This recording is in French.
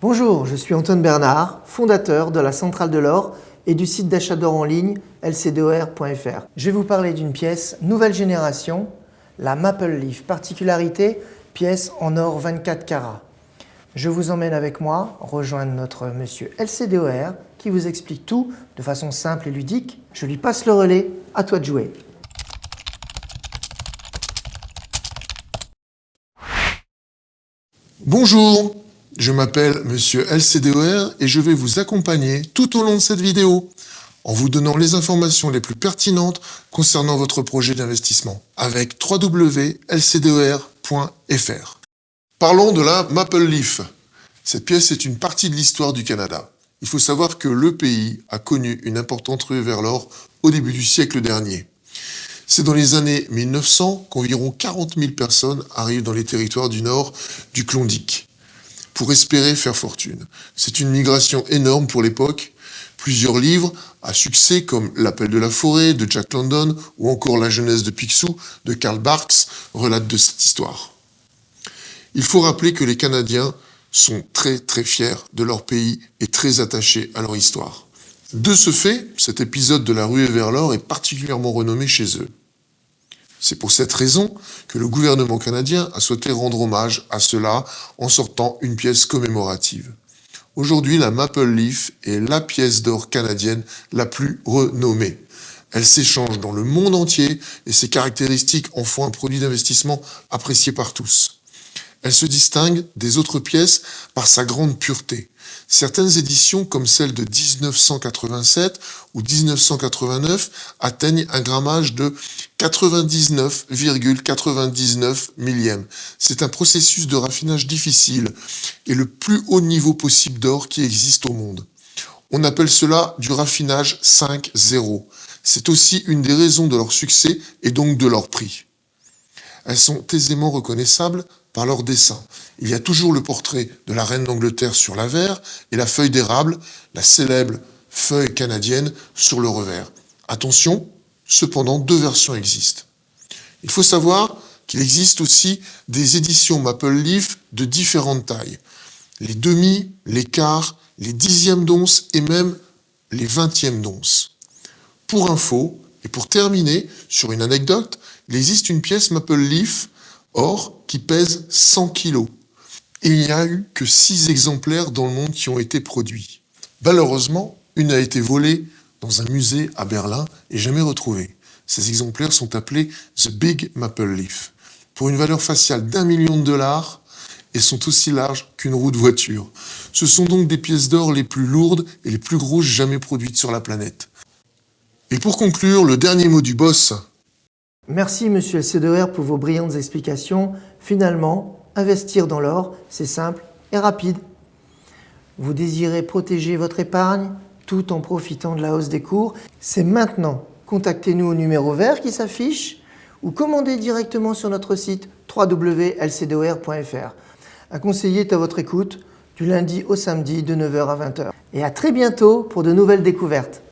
Bonjour, je suis Antoine Bernard, fondateur de la Centrale de l'Or et du site d'achat d'or en ligne lcdor.fr. Je vais vous parler d'une pièce nouvelle génération, la Maple Leaf. Particularité, pièce en or 24 carats. Je vous emmène avec moi rejoindre notre monsieur LCDOR qui vous explique tout de façon simple et ludique. Je lui passe le relais, à toi de jouer. Bonjour, je m'appelle Monsieur LCDOR et je vais vous accompagner tout au long de cette vidéo en vous donnant les informations les plus pertinentes concernant votre projet d'investissement avec www.lcdor.fr. Parlons de la Maple Leaf. Cette pièce est une partie de l'histoire du Canada. Il faut savoir que le pays a connu une importante ruée vers l'or au début du siècle dernier. C'est dans les années 1900 qu'environ 40 000 personnes arrivent dans les territoires du nord du Klondike pour espérer faire fortune. C'est une migration énorme pour l'époque. Plusieurs livres à succès comme L'Appel de la forêt de Jack London ou encore La jeunesse de Picsou de Karl Barks relatent de cette histoire. Il faut rappeler que les Canadiens sont très fiers de leur pays et très attachés à leur histoire. De ce fait, cet épisode de la ruée vers l'or est particulièrement renommé chez eux. C'est pour cette raison que le gouvernement canadien a souhaité rendre hommage à cela en sortant une pièce commémorative. Aujourd'hui, la Maple Leaf est la pièce d'or canadienne la plus renommée. Elle s'échange dans le monde entier et ses caractéristiques en font un produit d'investissement apprécié par tous. Elle se distingue des autres pièces par sa grande pureté. Certaines éditions, comme celle de 1987 ou 1989, atteignent un grammage de 99,99 millièmes. C'est un processus de raffinage difficile et le plus haut niveau possible d'or qui existe au monde. On appelle cela du raffinage 5-0. C'est aussi une des raisons de leur succès et donc de leur prix. Elles sont aisément reconnaissables par leur dessin. Il y a toujours le portrait de la reine d'Angleterre sur l'avers et la feuille d'érable, la célèbre feuille canadienne, sur le revers. Attention, cependant, deux versions existent. Il faut savoir qu'il existe aussi des éditions Maple Leaf de différentes tailles. Les demi, les quarts, les dixièmes d'once et même les vingtièmes d'once. Pour info, et pour terminer sur une anecdote, il existe une pièce Maple Leaf or qui pèse 100 kg. Il n'y a eu que 6 exemplaires dans le monde qui ont été produits. Malheureusement, une a été volée dans un musée à Berlin et jamais retrouvée. Ces exemplaires sont appelés The Big Maple Leaf, pour une valeur faciale d'1 million de dollars et sont aussi larges qu'une roue de voiture. Ce sont donc des pièces d'or les plus lourdes et les plus grosses jamais produites sur la planète. Et pour conclure, le dernier mot du boss. Merci monsieur LCDOR pour vos brillantes explications. Finalement, investir dans l'or, c'est simple et rapide. Vous désirez protéger votre épargne tout en profitant de la hausse des cours. C'est maintenant. Contactez-nous au numéro vert qui s'affiche ou commandez directement sur notre site www.lcdor.fr. Un conseiller est à votre écoute du lundi au samedi de 9h à 20h. Et à très bientôt pour de nouvelles découvertes.